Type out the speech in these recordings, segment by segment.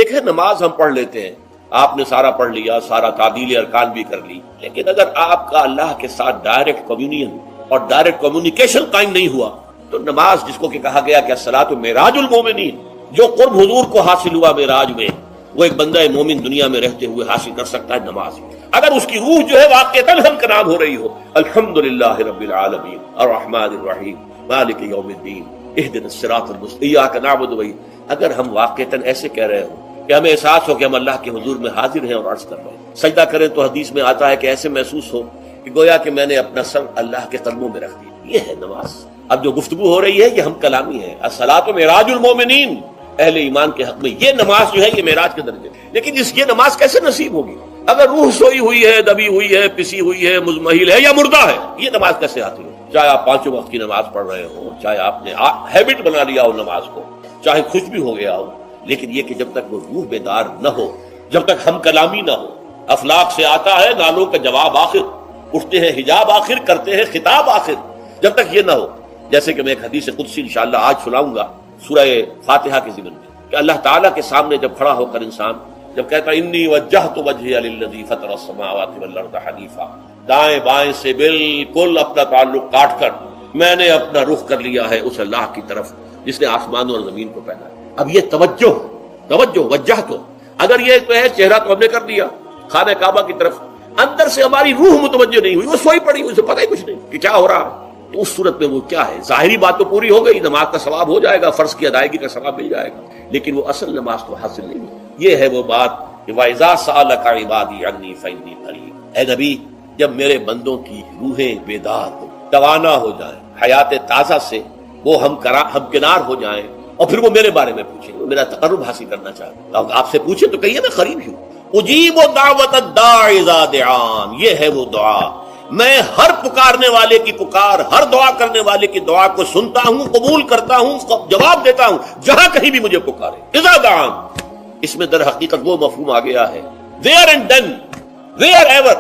ایک ہے نماز ہم پڑھ لیتے ہیں، آپ نے سارا پڑھ لیا، سارا تعدیل ارکان بھی کر لی، لیکن اگر آپ کا اللہ کے ساتھ ڈائریکٹ کمیونین اور ڈائریکٹ کمیونیکیشن قائم نہیں ہوا تو نماز، جس کو کہ کہا گیا کہ الصلاۃ معراج المومنین، جو قرب حضور کو حاصل ہوا معراج میں، وہ ایک بندہ مومن دنیا میں رہتے ہوئے حاصل کر سکتا ہے نماز۔ اگر اس کی روح جو ہے واقعتاً ہم کا نام ہو رہی ہو، الحمدللہ رب العالمین الرحمن الرحیم مالک یوم الدین اہدنا الصراط المستقیم ایاک نعبد و ایاک، اگر ہم واقعتاً ایسے کہہ رہے ہوں کہ ہمیں احساس ہو کہ ہم اللہ کے حضور میں حاضر ہیں اور عرض کر رہے ہیں، سجدہ کریں تو حدیث میں آتا ہے کہ ایسے محسوس ہو کہ گویا کہ میں نے اپنا سر اللہ کے قدموں میں رکھ دیا، یہ ہے نماز۔ اب جو گفتگو ہو رہی ہے یہ ہم کلامی ہے، الصلاۃ معراج المومنین، اہل ایمان کے حق میں یہ نماز جو ہے یہ معراج کے درجے، لیکن یہ نماز کیسے نصیب ہوگی اگر روح سوئی ہوئی ہے، دبی ہوئی ہے، پسی ہوئی ہے، مزمحل ہے یا مردہ ہے؟ یہ نماز کیسے آتی ہے؟ چاہے آپ پانچوں وقت کی نماز پڑھ رہے ہو، چاہے آپ نے ہیبٹ بنا لیا ہو نماز کو، چاہے خوش بھی ہو گیا ہو، لیکن یہ کہ جب تک وہ روح بیدار نہ ہو، جب تک ہم کلامی نہ ہو، افلاق سے آتا ہے نالوں کا جواب آخر، اٹھتے ہیں حجاب آخر، کرتے ہیں خطاب آخر، جب تک یہ نہ ہو، جیسے کہ میں ایک حدیث قدسی انشاءاللہ آج سناؤں گا سورہ فاتحہ کے ضمن میں، کہ اللہ تعالیٰ کے سامنے جب کھڑا ہو کر انسان جب کہتا ہے انی وجہت وجہی للذی فطر السماوات والارض حنیفا، دائیں بائیں سے بالکل اپنا تعلق کاٹ کر میں نے اپنا رخ کر لیا ہے اس اللہ کی طرف جس نے آسمانوں اور زمین کو پیدا کیا۔ اب یہ توجہ وجہ تو اگر یہ تو ہے چہرہ تو ہم نے کر دیا خانہ کعبہ کی طرف، اندر سے ہماری روح متوجہ نہیں ہوئی، وہ سوئی پڑی، اسے پتہ ہی کچھ نہیں کہ کیا ہو رہا ہے، تو اس صورت میں وہ کیا ہے؟ ظاہری بات تو پوری ہو گئی، نماز کا ثواب ہو جائے گا، فرض کی ادائیگی کا ثواب مل جائے گا، لیکن وہ اصل نماز تو حاصل نہیں ہوئی۔ یہ ہے وہ بات کہ وَإِذَا سَأَلَكَ عِبَادِي عَنِّي فَإِنِّي قَرِيبٌ، اے نبی جب میرے بندوں کی روحیں بیدار ہو، توانا ہو جائیں، حیات تازہ سے وہ ہمکنار ہو جائیں، اور پھر وہ میرے بارے میں پوچھیں، وہ میرا تقرب حاصل کرنا چاہتے ہیں، آپ سے پوچھیں تو کہیے میں قریب ہوں، اجیب دعوت الداعی اذا دعان، یہ ہے وہ دعا، میں ہر پکارنے والے کی پکار، ہر دعا کرنے والے کی دعا کو سنتا ہوں، قبول کرتا ہوں، جواب دیتا ہوں جہاں کہیں بھی مجھے پکارے۔ اذا دعان، اس میں در حقیقت وہ مفہوم آ گیا ہے where and then where ever،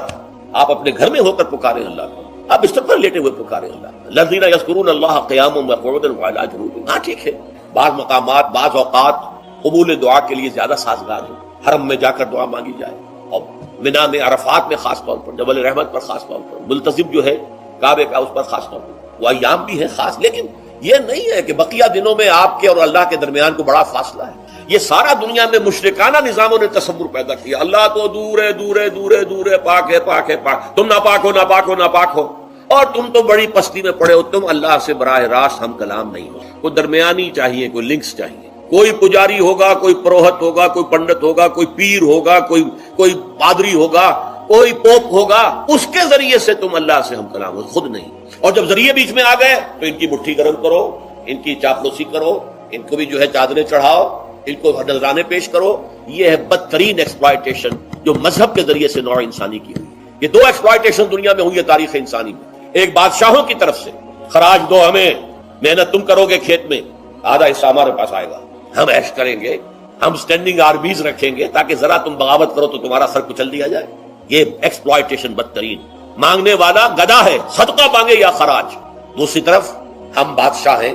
آپ اپنے گھر میں ہو کر پکاریں اللہ کو، آپ بستر پر لیٹے ہوئے پکاریں اللہ، الذین یذکرون اللہ قیاما وقعودا وعلی جنوبہم، ہاں ٹھیک ہے، بعض مقامات بعض اوقات قبول دعا کے لیے زیادہ سازگار ہے، حرم میں جا کر دعا مانگی جائے، اور منا میں عرفات میں خاص طور پر، جبل رحمت پر خاص طور پر، ملتزم جو ہے کعبے کا اس پر خاص طور پر، وہ ایام بھی ہے خاص، لیکن یہ نہیں ہے کہ بقیہ دنوں میں آپ کے اور اللہ کے درمیان کو بڑا فاصلہ ہے۔ یہ سارا دنیا میں مشرکانہ نظاموں نے تصور پیدا کیا، اللہ تو دور ہے دور ہے دور ہے دور ہے، پاک ہے پاک ہے پاک، تم ناپاک ہو ناپاک ہو ناپاک ہو، اور تم تو بڑی پستی میں پڑے ہو، تم اللہ سے براہ راست ہم کلام نہیں ہو، کوئی درمیانی چاہیے، کوئی لنکس چاہیے، کوئی پجاری ہوگا، کوئی پروہت ہوگا، کوئی پنڈت ہوگا، کوئی پیر ہوگا، کوئی پادری ہوگا، کوئی پوپ ہوگا، اس کے ذریعے سے تم اللہ سے ہم کلام ہو، خود نہیں۔ اور جب ذریعے بیچ میں آ گئے تو ان کی مٹھی گرم کرو، ان کی چاپلوسی کرو، ان کو بھی جو ہے چادریں چڑھاؤ، ان کو نذرانے پیش کرو۔ یہ ہے بدترین ایکسپلائٹیشن جو مذہب کے ذریعے سے نوع انسانی کی ہوئی۔ یہ دو ایکسپلائٹیشن دنیا میں ہوئی ہے تاریخ انسانی میں، ایک بادشاہوں کی طرف سے خراج دو ہمیں، محنت تم کرو گے کھیت میں، آدھا حصہ ہمارے پاس آئے گا، ہم عیش کریں گے، ہم سٹینڈنگ آرمیز رکھیں گے تاکہ ذرا تم بغاوت کرو تو تمہارا سر کچل دیا جائے۔ یہ ایکسپلائٹیشن بدترین، مانگنے والا گدھا ہے، صدقہ مانگے یا خراج۔ دوسری طرف ہم بادشاہ ہیں،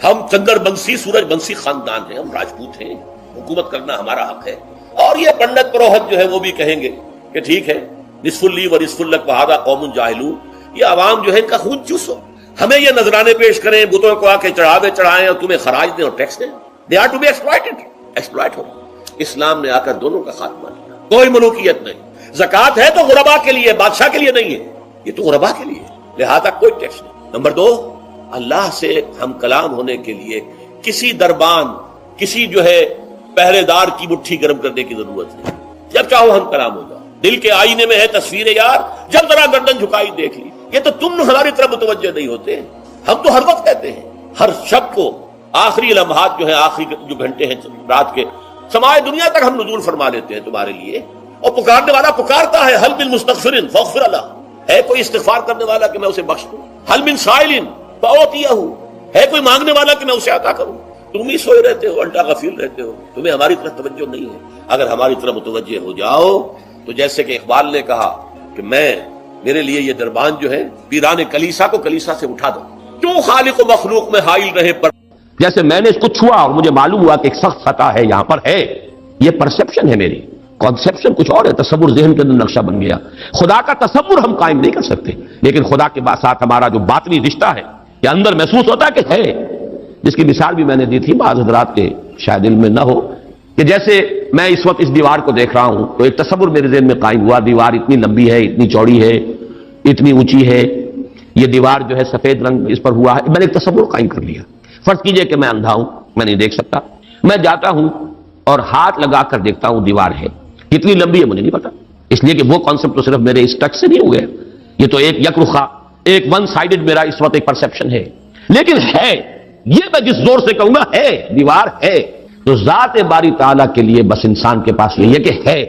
ہم چندر بنسی سورج بنسی خاندان ہیں، ہم راجپوت ہیں، حکومت کرنا ہمارا حق ہے۔ اور یہ پنڈت پروہت جو ہے وہ بھی کہیں گے کہ ٹھیک ہے، نصف لی و نصف لک وہذا قوم جاہلون، یہ عوام جو ہے ان کا خون چوسو، ہمیں یہ نذرانے پیش کریں، بتوں کو آ کے چڑھائیں اور تمہیں خراج دیں اور ٹیکس دیں، they are to be exploited، exploit ہو۔ اسلام نے آ کر دونوں کا خاتمہ کیا، کوئی ملوکیت نہیں۔ زکوٰۃ ہے تو غربا کے لیے، بادشاہ کے لیے نہیں ہے، یہ تو غربا کے لیے، لہذا کوئی ٹیکس نہیں۔ نمبر دو، اللہ سے ہم کلام ہونے کے لیے کسی دربان، کسی جو ہے پہرے دار کی مٹھی گرم کرنے کی ضرورت نہیں، جب چاہو ہم کلام ہو جاؤ۔ دل کے آئینے میں ہے تصویر یار، جب ذرا گردن جھکائی دیکھ لی۔ یہ تو تم ہماری طرف متوجہ نہیں ہوتے، ہم تو ہر وقت کہتے ہیں، ہر شب کو آخری لمحات جو ہے، آخری جو گھنٹے ہیں رات کے، سمائے دنیا تک ہم نزول فرما لیتے ہیں تمہارے لیے، اور پکارنے والا پکارتا ہے، حل من مستغفر فاغفر له، ہے کوئی استغفار کرنے والا کہ میں اسے بخش دوں، حل من سائل فاعطیہ، ہے کوئی مانگنے والا کہ میں اسے عطا کروں۔ تم ہی سوئے رہتے ہو، الٹا غفیر رہتے ہو، تمہیں ہماری طرف توجہ نہیں ہے۔ اگر ہماری طرف متوجہ ہو جاؤ تو جیسے کہ اقبال نے کہا کہ میرے لیے یہ دربان جو ہے پیران کلیسا کو کلیسا سے اٹھا دو، کیوں خالق و مخلوق میں حائل رہے پر، جیسے میں نے اس کو چھوا اور مجھے معلوم ہوا کہ ایک سخت خطا ہے یہاں پر ہے، یہ پرسپشن ہے میری، کانسیپشن کچھ اور ہے، تصور ذہن کے اندر نقشہ بن گیا۔ خدا کا تصور ہم قائم نہیں کر سکتے، لیکن خدا کے ساتھ ہمارا جو باطنی رشتہ ہے کہ اندر محسوس ہوتا ہے کہ ہے، جس کی مثال بھی میں نے دی تھی، بعض حضرات کے شاید علم میں نہ ہو، کہ جیسے میں اس وقت اس دیوار کو دیکھ رہا ہوں تو ایک تصور میرے ذہن میں قائم ہوا، دیوار اتنی لمبی ہے، اتنی چوڑی ہے، اتنی اونچی ہے، یہ دیوار جو ہے سفید رنگ اس پر ہوا ہے، میں نے ایک تصور قائم کر لیا۔ فرض کیجئے کہ میں اندھا ہوں، میں نہیں دیکھ سکتا، میں جاتا ہوں اور ہاتھ لگا کر دیکھتا ہوں دیوار ہے، کتنی لمبی ہے مجھے نہیں پتا، اس لیے کہ وہ کانسیپٹ تو صرف میرے اس ٹچ سے نہیں ہو گیا، یہ تو ایک یک رخا، ایک ون سائیڈڈ میرا اس وقت ایک پرسپشن ہے، لیکن ہے، یہ میں جس زور سے کہوں گا ہے، دیوار ہے، تو ذات باری تعالیٰ کے لیے بس انسان کے پاس یہ ہے کہ ہے،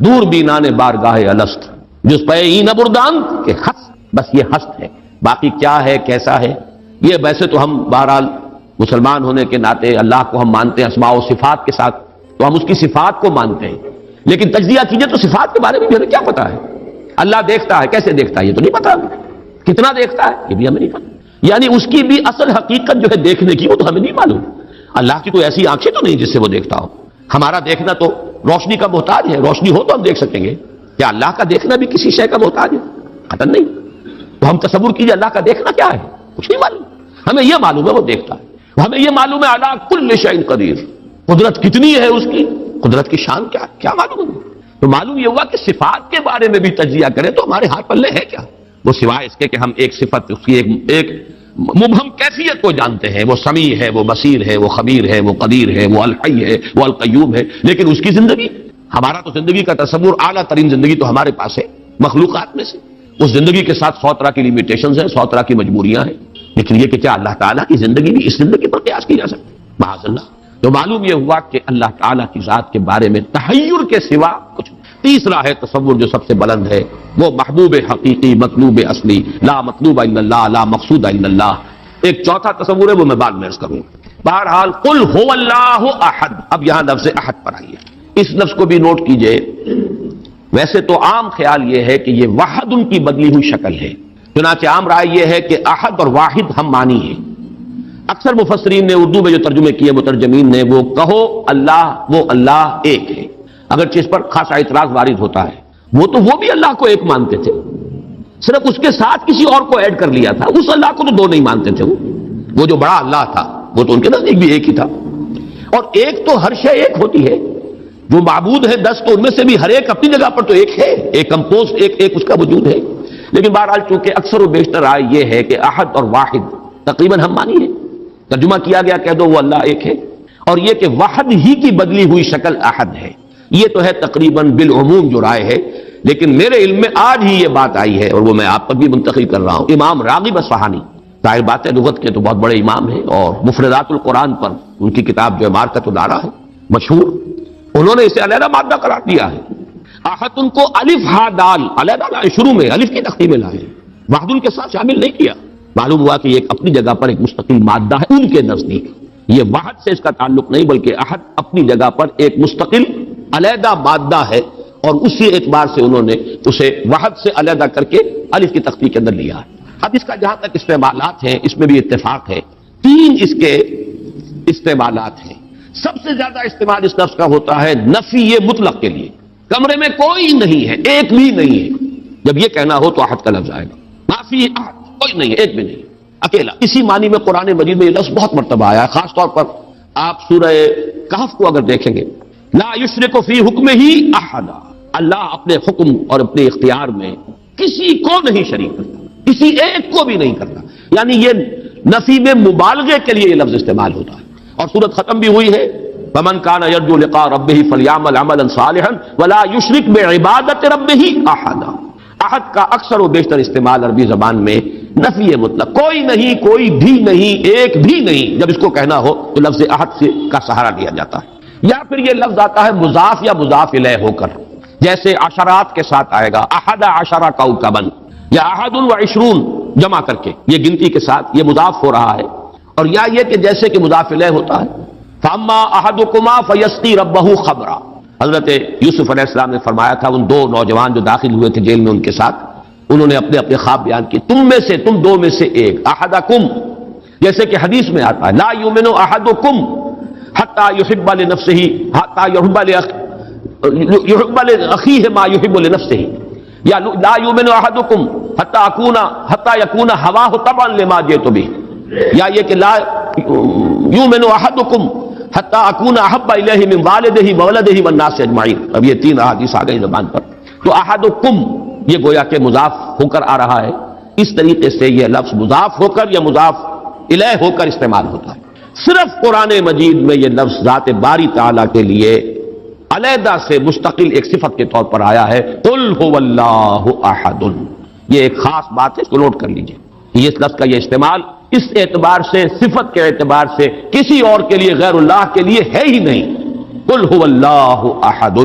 دور بینان بارگاہ الست جس پہ این بردان کہ ہست، بس یہ ہست ہے، باقی کیا ہے کیسا ہے یہ ویسے تو ہم بہرحال مسلمان ہونے کے ناطے اللہ کو ہم مانتے ہیں اسماء و صفات کے ساتھ، تو ہم اس کی صفات کو مانتے ہیں، لیکن تجزیہ کیجئے تو صفات کے بارے میں ہمیں کیا پتا ہے؟ اللہ دیکھتا ہے، کیسے دیکھتا ہے یہ تو نہیں پتا، کتنا دیکھتا ہے یہ بھی ہمیں نہیں پتا، یعنی اس کی بھی اصل حقیقت جو ہے دیکھنے کی وہ تو ہمیں نہیں معلوم۔ اللہ کی کوئی ایسی آنکھیں تو نہیں جس سے وہ دیکھتا ہو، ہمارا دیکھنا تو روشنی کا محتاج ہے، روشنی ہو تو ہم دیکھ سکیں گے، کیا اللہ کا دیکھنا بھی کسی شے کا محتاج ہے؟ قطعاً نہیں۔ تو ہم تصور کیجئے اللہ کا دیکھنا کیا ہے، کچھ نہیں معلوم، ہمیں یہ معلوم ہے وہ دیکھتا ہے، ہمیں یہ معلوم ہے علی کل شیء قدیر، قدرت کتنی ہے اس کی، قدرت کی شان کیا معلوم ہے؟ تو معلوم یہ ہوا کہ صفات کے بارے میں بھی تجزیہ کریں تو ہمارے ہاتھ پلے ہے کیا؟ وہ سوائے اس کے کہ ہم ایک صفت اس کی ایک مبہم کیفیت کو جانتے ہیں، وہ سمیع ہے، وہ بصیر ہے، وہ خبیر ہے، وہ قدیر ہے، وہ الحی ہے، وہ القیوم ہے، لیکن اس کی زندگی، ہمارا تو زندگی کا تصور اعلیٰ ترین زندگی تو ہمارے پاس ہے مخلوقات میں سے، اس زندگی کے ساتھ 100 طرح کی لیمیٹیشنز ہیں، 100 طرح کی مجبوریاں ہیں، لیکن یہ کہ کیا اللہ تعالیٰ کی زندگی بھی اس زندگی پر قیاس کی جا سکتی ہے؟ معاذ اللہ۔ تو معلوم یہ ہوا کہ اللہ تعالیٰ کی ذات کے بارے میں تحیر کے سوا کچھ نہیں۔ تیسرا ہے تصور جو سب سے بلند ہے، وہ محبوب حقیقی، مطلوب اصلی، لا مطلوب الا اللہ، لا مقصود الا اللہ۔ ایک چوتھا تصور ہے وہ میں بعد میں عرض کروں۔ بہرحال قل هو اللہ احد، اب یہاں لفظ احد پر آئیے، اس لفظ کو بھی نوٹ کیجئے۔ ویسے تو عام خیال یہ ہے کہ یہ وحد ان کی بدلی ہوئی شکل ہے، چنانچہ عام رائے یہ ہے کہ احد اور واحد ہم معنی ہیں۔ اکثر مفسرین نے اردو میں جو ترجمے کیے مترجمین نے، وہ کہو اللہ، وہ اللہ ایک ہے، اگرچہ اس پر خاصا اعتراض وارد ہوتا ہے، وہ بھی اللہ کو ایک مانتے تھے، صرف اس کے ساتھ کسی اور کو ایڈ کر لیا تھا، اس اللہ کو تو دو نہیں مانتے تھے، وہ جو بڑا اللہ تھا وہ تو ان کے نزدیک بھی ایک ہی تھا، اور ایک تو ہر شے ایک ہوتی ہے، جو معبود ہے 10 تو ان میں سے بھی ہر ایک اپنی جگہ پر تو ایک ہے، ایک کمپوز ایک اس کا وجود ہے، لیکن بہرحال چونکہ اکثر و بیشتر رائے یہ ہے کہ احد اور واحد تقریباً ہم مانی ہے، ترجمہ کیا گیا کہہ دو وہ اللہ ایک ہے، اور یہ کہ وحد ہی کی بدلی ہوئی شکل احد ہے، یہ تو ہے تقریباً بالعموم جو رائے ہے، لیکن میرے علم میں آج ہی یہ بات آئی ہے اور وہ میں آپ پر بھی منتقل کر رہا ہوں۔ امام راغب اصفہانی، ظاہر بات ہے لغت کے تو بہت بڑے امام ہیں، اور مفردات القرآن پر ان کی کتاب جو ہے معرکۃ الدارہ ہے مشہور، انہوں نے اسے علیحدہ مادہ قرار دیا ہے۔ احد ان کو الف ہا دال علیحدہ لائے، شروع میں الف کی تختی میں لائے، وحد ان کے ساتھ شامل نہیں کیا، معلوم ہوا کہ یہ ایک اپنی جگہ پر ایک مستقل مادہ ہے ان کے نزدیک، یہ وحد سے اس کا تعلق نہیں بلکہ احد اپنی جگہ پر ایک مستقل علیحدہ مادہ ہے، اور اسی اعتبار سے انہوں نے اسے وحد سے علیحدہ کر کے الف کی تختی کے اندر لیا ہے۔ اب اس کا جہاں تک استعمالات ہیں اس میں بھی اتفاق ہے، 3 اس کے استعمالات ہیں۔ سب سے زیادہ استعمال اس لفظ کا ہوتا ہے نفی مطلق کے لیے، کمرے میں کوئی نہیں ہے، ایک بھی نہیں ہے، جب یہ کہنا ہو تو احد کا لفظ آئے گا، نافی احد، کوئی نہیں ہے، ایک بھی نہیں، اکیلا۔ اسی معنی میں قرآن مجید میں یہ لفظ بہت مرتبہ آیا ہے، خاص طور پر آپ سورہ کہف کو اگر دیکھیں گے، لا یشرک فی حکمہ احدا، اللہ اپنے حکم اور اپنے اختیار میں کسی کو نہیں شریک کرتا، کسی ایک کو بھی نہیں کرتا، یعنی یہ نفی میں مبالغے کے لیے یہ لفظ استعمال ہوتا ہے، اور سورت ختم بھی ہوئی ہے فمن کان یرجو لقاء ربہ فلیعمل عملا صالحا ولا یشرک بعبادۃ ربہ احدا۔ احد کا اکثر و بیشتر استعمال عربی زبان میں نفی مطلق، کوئی نہیں، کوئی بھی نہیں، ایک بھی نہیں، جب اس کو کہنا ہو تو لفظ احد سے کا سہارا لیا جاتا ہے، یا پھر یہ لفظ آتا ہے مضاف یا مضاف الیہ ہو کر، جیسے عشرات کے ساتھ آئے گا احد عشر کوكبا، یا احد و عشرون جمع کر کے یہ گنتی کے ساتھ یہ مضاف ہو رہا ہے، اور یا یہ کہ جیسے کہ مضاف الیہ ہوتا ہے فاما احدکما فیسقی ربہ خمرا، حضرت یوسف علیہ السلام نے فرمایا تھا ان 2 نوجوان جو داخل ہوئے تھے جیل میں ان کے ساتھ، انہوں نے اپنے اپنے خواب بیان کیے، تم دو میں سے ایک، احدکم، جیسے کہ حدیث میں آتا ہے لا یؤمن احدکم حتی یحب لنفسہ حتی یحب یحب لاخیہ ما یحب لنفسہ، یا لا یؤمن احدکم حتی یکون ہواہ تبعا لما جئت بہ، یا یہ کہ لا یؤمن احدکم حتی اکون احب الیہ من والدہ وولدہ والناس اجمعین۔ اب یہ تین احادیث آ گئی زبان پر، تو احدکم یہ گویا کہ مضاف ہو کر آ رہا ہے، اس طریقے سے یہ لفظ مضاف ہو کر یا مضاف الیہ ہو کر استعمال ہوتا ہے۔ صرف قرآن مجید میں یہ لفظ ذات باری تعالیٰ کے لیے علیحدہ سے مستقل ایک صفت کے طور پر آیا ہے، قل هو اللہ احد۔ یہ ایک خاص بات ہے، اس کو نوٹ کر لیجئے، یہ اس لفظ کا یہ استعمال اس اعتبار سے، صفت کے اعتبار سے کسی اور کے لیے غیر اللہ کے لیے ہے ہی نہیں۔ قل هو اللہ احد،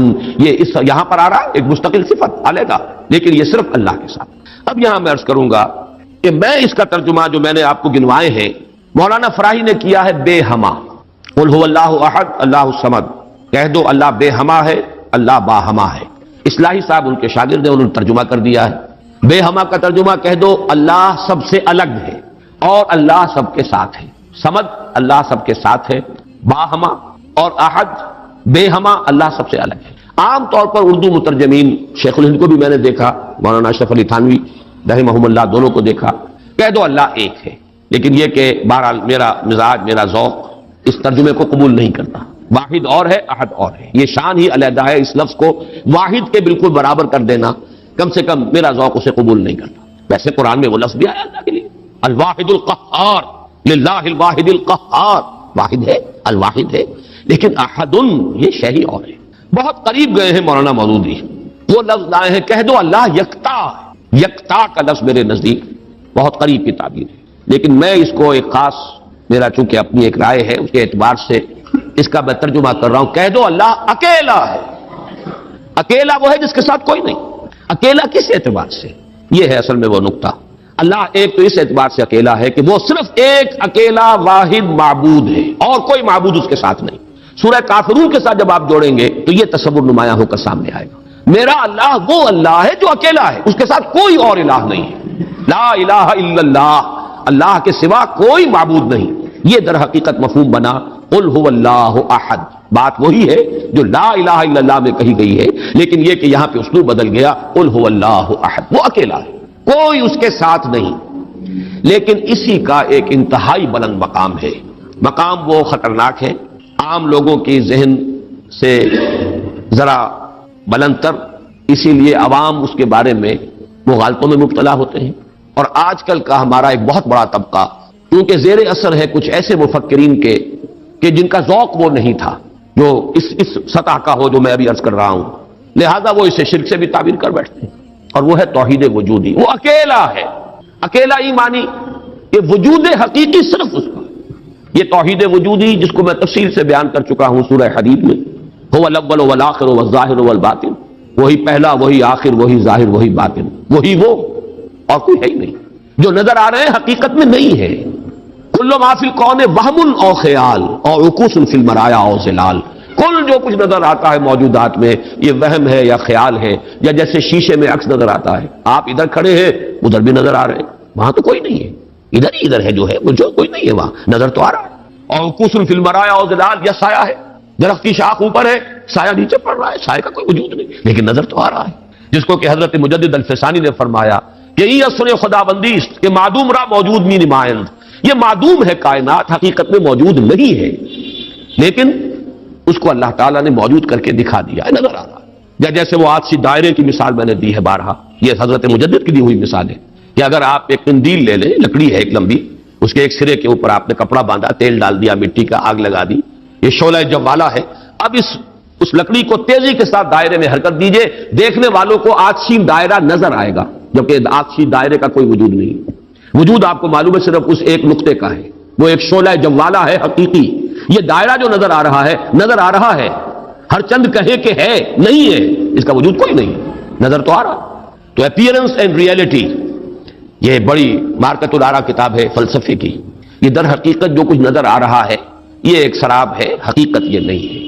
یہ یہاں پر آ رہا ہے ایک مستقل صفت علیحدہ، لیکن یہ صرف اللہ کے ساتھ۔ اب یہاں میں عرض کروں گا کہ میں اس کا ترجمہ جو میں نے آپ کو گنوائے ہیں مولانا فراہی نے کیا ہے بے ہما۔ قل هو اللہ احد اللہ الصمد، کہہ دو اللہ بے ہما ہے، اللہ با ہما ہے۔ اصلاحی صاحب ان کے شاگرد ہیں، انہوں نے ترجمہ کر دیا ہے بے ہما کا ترجمہ کہہ دو اللہ سب سے الگ ہے اور اللہ سب کے ساتھ ہے۔ صمد اللہ سب کے ساتھ ہے، با ہما، اور احد بے ہما اللہ سب سے الگ ہے۔ عام طور پر اردو مترجمین، شیخ الہند کو بھی میں نے دیکھا، مولانا اشرف علی تھانوی رحمہم اللہ دونوں کو دیکھا، کہہ دو اللہ ایک ہے، لیکن یہ کہ بہرحال میرا مزاج، میرا ذوق اس ترجمے کو قبول نہیں کرتا۔ واحد اور ہے، احد اور ہے، یہ شان ہی علیحدہ ہے۔ اس لفظ کو واحد کے بالکل برابر کر دینا کم سے کم میرا ذوق اسے قبول نہیں کرتا۔ ویسے قرآن میں وہ لفظ بھی آیا اللہ کے لیے، الواحد القہار، للہ الواحد القہار، واحد ہے، الواحد ہے، لیکن احد یہ شے ہی اور ہے۔ بہت قریب گئے ہیں مولانا مودودی، وہ لفظ لائے ہیں کہہ دو اللہ یکتا ہے۔ یکتا کا لفظ میرے نزدیک بہت قریب کی تعبیر ہے، لیکن میں اس کو ایک خاص، میرا چونکہ اپنی ایک رائے ہے اس کے اعتبار سے اس کا میں ترجمہ کر رہا ہوں، کہہ دو اللہ اکیلا ہے۔ اکیلا وہ ہے جس کے ساتھ کوئی نہیں۔ اکیلا کس اعتبار سے؟ یہ ہے اصل میں وہ نقطہ۔ اللہ ایک تو اس اعتبار سے اکیلا ہے کہ وہ صرف ایک اکیلا واحد معبود ہے اور کوئی معبود اس کے ساتھ نہیں۔ سورہ کافرون کے ساتھ جب آپ جوڑیں گے تو یہ تصور نمایاں ہو کر سامنے آئے گا۔ میرا اللہ وہ اللہ ہے جو اکیلا ہے، اس کے ساتھ کوئی اور الہ نہیں ہے۔ لا الہ الا اللہ، اللہ کے سوا کوئی معبود نہیں۔ یہ در حقیقت مفہوم بنا قل هو اللہ احد۔ بات وہی ہے جو لا الہ الا اللہ میں کہی گئی ہے، لیکن یہ کہ یہاں پہ اسلوب بدل گیا، قل هو اللہ احد، وہ اکیلا ہے، کوئی اس کے ساتھ نہیں۔ لیکن اسی کا ایک انتہائی بلند مقام ہے۔ مقام وہ خطرناک ہے، عام لوگوں کی ذہن سے ذرا بلند تر، اسی لیے عوام اس کے بارے میں مغالطوں میں مبتلا ہوتے ہیں۔ اور آج کل کا ہمارا ایک بہت بڑا طبقہ کیونکہ زیر اثر ہے کچھ ایسے مفکرین کے کہ جن کا ذوق وہ نہیں تھا جو اس سطح کا ہو جو میں ابھی عرض کر رہا ہوں، لہذا وہ اسے شرک سے بھی تعبیر کر بیٹھتے ہیں، اور وہ ہے توحید وجودی۔ وہ اکیلا ہے، اکیلا ایمانی، یہ وجود حقیقی صرف اس کا۔ یہ توحید وجودی جس کو میں تفصیل سے بیان کر چکا ہوں سورہ حدید میں، هو الاول والآخر والظاہر والباطن، وہی پہلا، وہی آخر، وہی ظاہر، وہی باطن، وہی وہ، اور کوئی ہے ہی نہیں۔ جو نظر آ رہے ہیں حقیقت میں نہیں ہے۔ کل ما فی الکون وہم او خیال اور عکوس فی المرایا او ظلال، کل جو کچھ نظر آتا ہے موجودات میں یہ وہم ہے یا خیال ہے، یا جیسے شیشے میں عکس نظر آتا ہے، آپ ادھر کھڑے ہیں ادھر بھی نظر آ رہے ہیں، وہاں تو کوئی نہیں ہے، ادھر ہی ادھر ہے جو ہے، وہ جو کوئی نہیں ہے وہاں نظر تو آ رہا ہے۔ اور عکوس فی المرایا او ظلال، یا سایہ ہے، درخت کی شاخ اوپر ہے، سایہ نیچے پڑ رہا ہے، سایہ کا کوئی وجود نہیں، لیکن نظر تو آ رہا ہے۔ جس کو کہ حضرت مجدد الفسانی نے فرمایا کہ ای اصل خدا بندی است کہ معدوم را موجود می نمائند، یہ معدوم ہے کائنات، حقیقت میں موجود نہیں ہے، لیکن اس کو اللہ تعالیٰ نے موجود کر کے دکھا دیا ہے، نظر آ رہا ہے۔ یا جیسے وہ آتشی دائرے کی مثال میں نے دی ہے بارہا، یہ حضرت مجدد کی دی ہوئی مثال ہے کہ اگر آپ ایک قندیل لے لیں، لکڑی ہے ایک لمبی، اس کے ایک سرے کے اوپر آپ نے کپڑا باندھا، تیل ڈال دیا، مٹی کا آگ لگا دی، یہ شعلہ جوالا ہے، اب اس لکڑی کو تیزی کے ساتھ دائرے میں حرکت دیجئے، دیکھنے والوں کو آتشی دائرہ نظر آئے گا، جبکہ آتشی دائرے کا کوئی وجود نہیں۔ وجود آپ کو معلوم ہے صرف اس ایک نقطے کا ہے، وہ ایک شعلہ جوالا ہے حقیقی۔ یہ دائرہ جو نظر آ رہا ہے، نظر آ رہا ہے، ہر چند کہے کہ ہے، نہیں ہے، اس کا وجود کوئی نہیں، نظر تو آ رہا۔ تو اپیئرنس اینڈ ریئلٹی یہ بڑی مارکت الارا کتاب ہے فلسفے کی۔ یہ در حقیقت جو کچھ نظر آ رہا ہے یہ ایک سراب ہے، حقیقت یہ نہیں ہے۔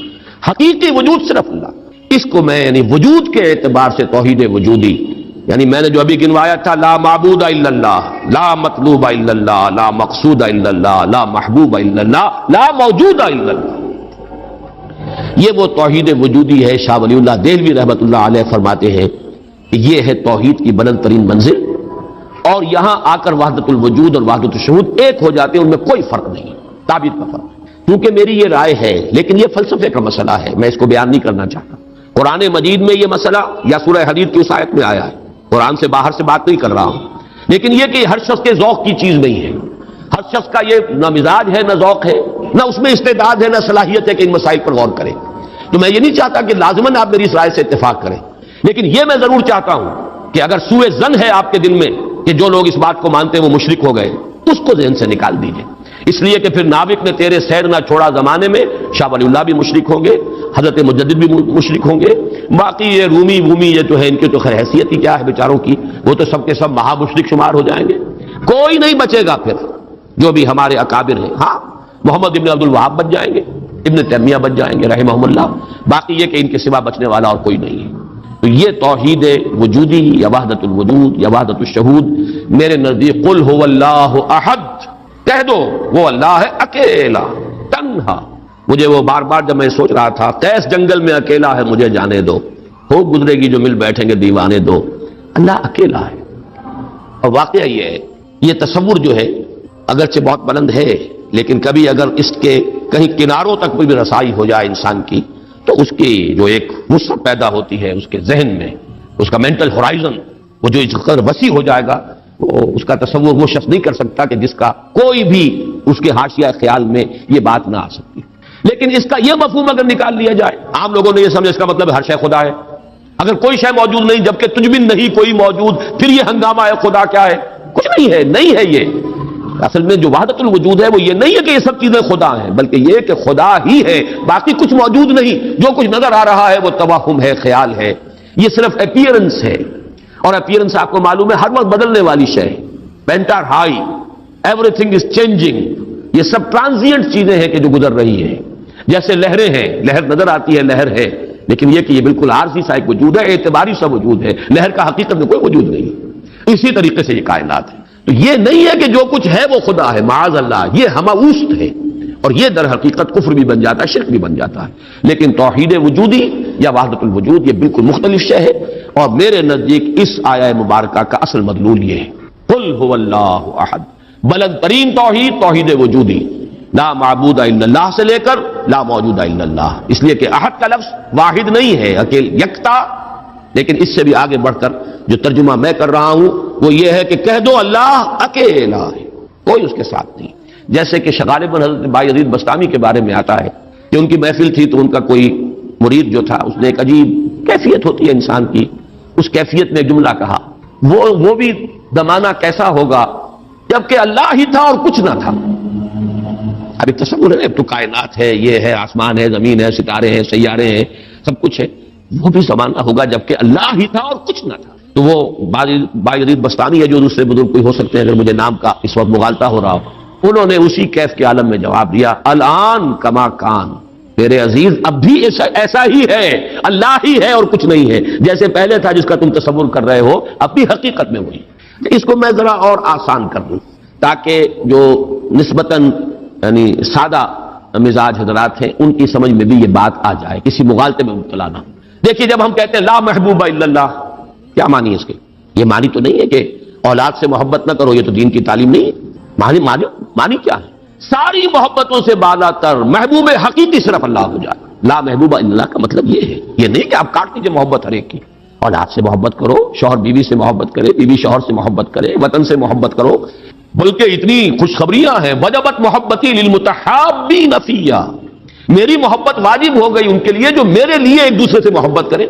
حقیقی وجود صرف اللہ، اس کو میں یعنی وجود کے اعتبار سے توحید وجودی، یعنی میں نے جو ابھی گنوایا تھا، لا معبود الا اللہ، لا مطلوب الا اللہ، لا مقصود الا اللہ، لا محبوب الا اللہ، لا موجود الا اللہ، یہ وہ توحید وجودی ہے. شاہ ولی اللہ دہلوی رحمۃ اللہ علیہ فرماتے ہیں کہ یہ ہے توحید کی بلند ترین منزل، اور یہاں آ کر وحدت الوجود اور وحدت الشہود ایک ہو جاتے ہیں، ان میں کوئی فرق نہیں، تعبیر کا فرق. کیونکہ میری یہ رائے ہے، لیکن یہ فلسفے کا مسئلہ ہے، میں اس کو بیان نہیں کرنا چاہتا. قرآن مجید میں یہ مسئلہ یا سورہ حدید کی اس آیت میں آیا ہے، قرآن سے باہر سے بات نہیں کر رہا ہوں. لیکن یہ کہ ہر شخص کے ذوق کی چیز نہیں ہے، ہر شخص کا یہ نہ مزاج ہے، نہ ذوق ہے، نہ اس میں استعداد ہے، نہ صلاحیت ہے کہ ان مسائل پر غور کرے. تو میں یہ نہیں چاہتا کہ لازماً آپ میری اس رائے سے اتفاق کریں، لیکن یہ میں ضرور چاہتا ہوں کہ اگر سوء ظن ہے آپ کے دل میں کہ جو لوگ اس بات کو مانتے ہیں وہ مشرک ہو گئے، تو اس کو ذہن سے نکال دیجئے. اس لیے کہ پھر ناوک نے تیرے سیر نہ چھوڑا زمانے میں، شاہ ولی اللہ بھی مشرک ہوں گے، حضرت مجدد بھی مشرک ہوں گے، باقی یہ رومی یہ جو ہے ان کی تو خیر حیثیت ہی کیا ہے بیچاروں کی، وہ تو سب کے سب مہا مشرک شمار ہو جائیں گے. کوئی نہیں بچے گا پھر جو بھی ہمارے اکابر ہیں. ہاں محمد ابن عبد الوہاب بچ جائیں گے، ابن تیمیہ بچ جائیں گے رحمہم اللہ، باقی یہ کہ ان کے سوا بچنے والا اور کوئی نہیں ہے. تو یہ توحید وجودی یا وحدت الوجود یا وحدت الشہود میرے نزدیک قل هو اللہ احد، کہہ دو وہ اللہ ہے اکیلا تنہا. مجھے وہ بار بار جب میں سوچ رہا تھا قیس جنگل میں اکیلا ہے، مجھے جانے دو، ہو گزرے گی جو مل بیٹھیں گے دیوانے دو، اللہ اکیلا ہے. اور واقعہ یہ ہے، یہ تصور جو ہے اگرچہ بہت بلند ہے، لیکن کبھی اگر اس کے کہیں کناروں تک بھی رسائی ہو جائے انسان کی، تو اس کی جو ایک وسعت پیدا ہوتی ہے اس کے ذہن میں، اس کا مینٹل ہورائزن وہ جو اس قدر وسیع ہو جائے گا، اس کا تصور وہ شخص نہیں کر سکتا کہ جس کا کوئی بھی اس کے حاشیہ خیال میں یہ بات نہ آ سکتی. لیکن اس کا یہ مفہوم اگر نکال لیا جائے، عام لوگوں نے یہ سمجھا اس کا مطلب ہر شے خدا ہے، اگر کوئی شے موجود نہیں جبکہ تجھ بھی نہیں کوئی موجود، پھر یہ ہنگامہ ہے خدا کیا ہے؟ کچھ نہیں ہے، نہیں ہے. یہ اصل میں جو وحدت الوجود ہے وہ یہ نہیں ہے کہ یہ سب چیزیں خدا ہیں، بلکہ یہ کہ خدا ہی ہے، باقی کچھ موجود نہیں. جو کچھ نظر آ رہا ہے وہ توہم ہے، خیال ہے، یہ صرف اپیئرنس ہے، اور اپیئرنس آپ کو معلوم ہے ہر وقت بدلنے والی شے ہے. Painter high, every thing is changing, یہ سب ٹرانزینٹ چیزیں ہیں کہ جو گزر رہی ہیں. جیسے لہریں ہیں، لہر نظر آتی ہے لہر ہے، لیکن یہ کہ یہ بالکل عارضی سا ایک وجود ہے، اعتباری سا وجود ہے، لہر کا حقیقت میں کوئی وجود نہیں. اسی طریقے سے یہ کائنات ہے. تو یہ نہیں ہے کہ جو کچھ ہے وہ خدا ہے، معاذ اللہ، یہ ہماوست ہے، اور یہ در حقیقت کفر بھی بن جاتا ہے، شرک بھی بن جاتا ہے. لیکن توحید وجودی یا وحدت الوجود یہ بالکل مختلف شے ہے، اور میرے نزدیک اس آیہ مبارکہ کا اصل مدلول یہ ہے قل هو اللہ احد. بلند ترین توحید توحید وجودی، لا معبود الا اللہ سے لے کر لا موجود الا اللہ. اس لیے کہ احد کا لفظ واحد نہیں ہے، اکیل یکتا، لیکن اس سے بھی آگے بڑھ کر جو ترجمہ میں کر رہا ہوں وہ یہ ہے کہ کہہ دو اللہ اکیلا ہے، کوئی اس کے ساتھ نہیں. جیسے کہ غالباً حضرت بایزید بسطامی کے بارے میں آتا ہے کہ ان کی محفل تھی تو ان کا کوئی مرید جو تھا اس نے ایک عجیب کیفیت ہوتی ہے انسان کی، اس کیفیت میں جملہ کہا، وہ بھی زمانہ کیسا ہوگا جبکہ اللہ ہی تھا اور کچھ نہ تھا. ابھی تصور ہے، اب تو کائنات ہے، یہ ہے، آسمان ہے، زمین ہے، ستارے ہیں، سیارے ہیں، سب کچھ ہے. وہ بھی زمانہ ہوگا جبکہ اللہ ہی تھا اور کچھ نہ تھا. تو وہ بایزید بسطامی ہے جو دوسرے بزرگ کوئی ہو سکتے ہیں اگر مجھے نام کا اس وقت مغالطہ ہو رہا ہو، انہوں نے اسی کیف کے عالم میں جواب دیا الان کما کان، میرے عزیز اب بھی ایسا ہی ہے، اللہ ہی ہے اور کچھ نہیں ہے. جیسے پہلے تھا جس کا تم تصور کر رہے ہو، اب بھی حقیقت میں وہی. اس کو میں ذرا اور آسان کر دوں تاکہ جو نسبتاً یعنی سادہ مزاج حضرات ہیں ان کی سمجھ میں بھی یہ بات آ جائے، کسی مغالطے میں مبتلا نہ. دیکھیے جب ہم کہتے ہیں لا محبوب الا اللہ، کیا معنی ہے اس کے؟ یہ معنی تو نہیں ہے کہ اولاد سے محبت نہ کرو، یہ تو دین کی تعلیم نہیں ہے. معنی کیا ہے؟ ساری محبتوں سے بالا تر محبوب حقیقی صرف اللہ ہو جائے. لا محبوب الا اللہ کا مطلب یہ ہے، یہ نہیں کہ آپ کاٹ دیجیے محبت ہر ایک کی. اولاد سے محبت کرو، شوہر بیوی سے محبت کرے، بیوی شوہر سے محبت کرے، وطن سے محبت کرو، بلکہ اتنی خوشخبریاں ہیں وجبت محبتی للمتحابین فیہ، میری محبت واجب ہو گئی ان کے لیے جو میرے لیے ایک دوسرے سے محبت کرے.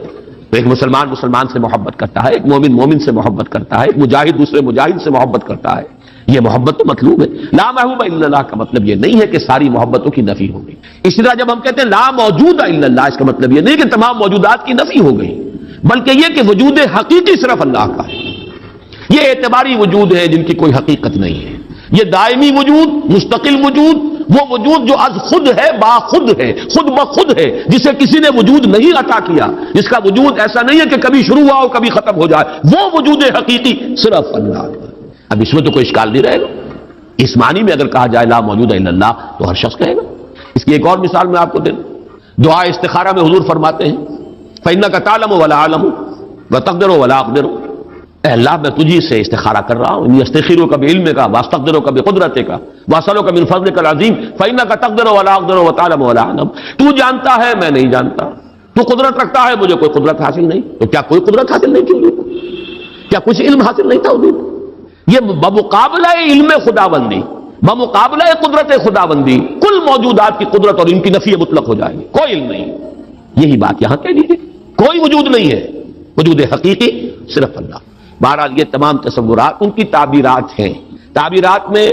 ایک مسلمان سے محبت کرتا ہے، ایک مومن سے محبت کرتا ہے، ایک مجاہد دوسرے مجاہد سے محبت کرتا ہے. یہ محبت تو مطلوب ہے. لا محبوب الا اللہ کا مطلب یہ نہیں ہے کہ ساری محبتوں کی نفی ہو گئی. اسی طرح جب ہم کہتے ہیں لا موجود الا اللہ، اس کا مطلب یہ نہیں کہ تمام موجودات کی نفی ہو گئی، بلکہ یہ کہ وجود حقیقی صرف اللہ کا ہے. یہ اعتباری وجود ہے جن کی کوئی حقیقت نہیں ہے. یہ دائمی وجود، مستقل وجود، وہ وجود جو از خود ہے، باخود ہے، خود بخود ہے، جسے کسی نے وجود نہیں عطا کیا، جس کا وجود ایسا نہیں ہے کہ کبھی شروع ہوا ہو کبھی ختم ہو جائے، وہ وجود حقیقی صرف اللہ ہے. اب اس میں تو کوئی اشکال نہیں رہے گا. اس معنی میں اگر کہا جائے لا موجود الا اللہ تو ہر شخص کہے گا. اس کی ایک اور مثال میں آپ کو دے دوں. دعا استخارہ میں حضور فرماتے ہیں فَإِنَّكَ تَعْلَمُ وَلَا أَعْلَمُ وَتَقْدِرُ وَلَا أَقْدِرُ، اے اللہ میں تجھی سے استخارہ کر رہا ہوں، انی استخیرک بعلمک واستقدرک بقدرتک واسألک من فضلک العظیم فإنک تقدر ولا اقدر وتعلم ولا اعلم، تو جانتا ہے میں نہیں جانتا، تو قدرت رکھتا ہے مجھے کوئی قدرت حاصل نہیں، تو کیا کوئی قدرت حاصل نہیں تھی؟ کیا کچھ علم حاصل نہیں تھا حضور؟ یہ بمقابلہ علم خداوندی، بمقابلہ قدرت خداوندی کل موجودات کی قدرت اور ان کی نفی مطلق ہو جائے گی، کوئی علم نہیں۔ یہی بات یہاں کہہ دیجیے، کوئی وجود نہیں ہے، وجود حقیقی صرف اللہ۔ بہرحال یہ تمام تصورات ان کی تعبیرات ہیں، تعبیرات میں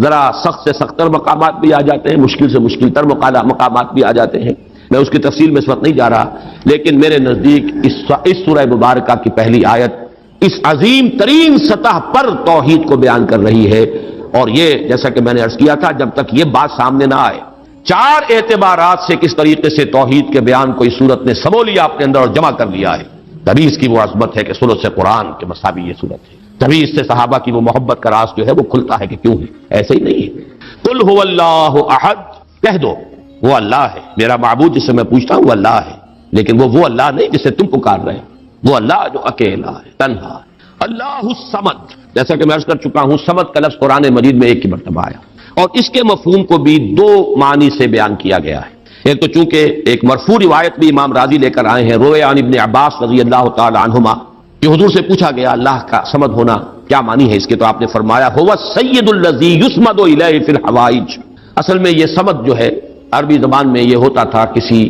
ذرا سخت سے سخت تر مقامات بھی آ جاتے ہیں، مشکل سے مشکل تر مقامات بھی آ جاتے ہیں، میں اس کی تفصیل میں اس وقت نہیں جا رہا، لیکن میرے نزدیک اس سورہ مبارکہ کی پہلی آیت اس عظیم ترین سطح پر توحید کو بیان کر رہی ہے، اور یہ جیسا کہ میں نے عرض کیا تھا جب تک یہ بات سامنے نہ آئے، چار اعتبارات سے کس طریقے سے توحید کے بیان کو اس صورت نے سمو لیا اپنے اندر اور جمع کر لیا ہے، تبھی اس کی وہ عظمت ہے کہ ثلث قرآن کے مساوی یہ صورت ہے، تبھی اس سے صحابہ کی وہ محبت کا راز جو ہے وہ کھلتا ہے کہ کیوں ہے، ایسے ہی نہیں ہے۔ قل هو اللہ احد، کہہ دو وہ اللہ ہے، میرا معبود جسے میں پوچھتا ہوں وہ اللہ ہے، لیکن وہ اللہ نہیں جسے تم پکار رہے ہو، وہ اللہ جو اکیلا ہے، تنہا ہے۔ اللہ الصمد، جیسا کہ میں عرض کر چکا ہوں صمد کا لفظ قرآن مجید میں ایک ہی مرتبہ آیا، اور اس کے مفہوم کو بھی دو معنی سے بیان کیا گیا ہے۔ ایک تو چونکہ ایک مرفوع روایت بھی امام راضی لے کر آئے ہیں، روی عن ابن عباس رضی اللہ تعالی عنہما، کہ حضور سے پوچھا گیا اللہ کا صمد ہونا کیا معنی ہے اس کے، تو آپ نے فرمایا هو السید الذی یصمد الیہ فی الحوائج، اصل میں یہ صمد جو ہے عربی زبان میں یہ ہوتا تھا کسی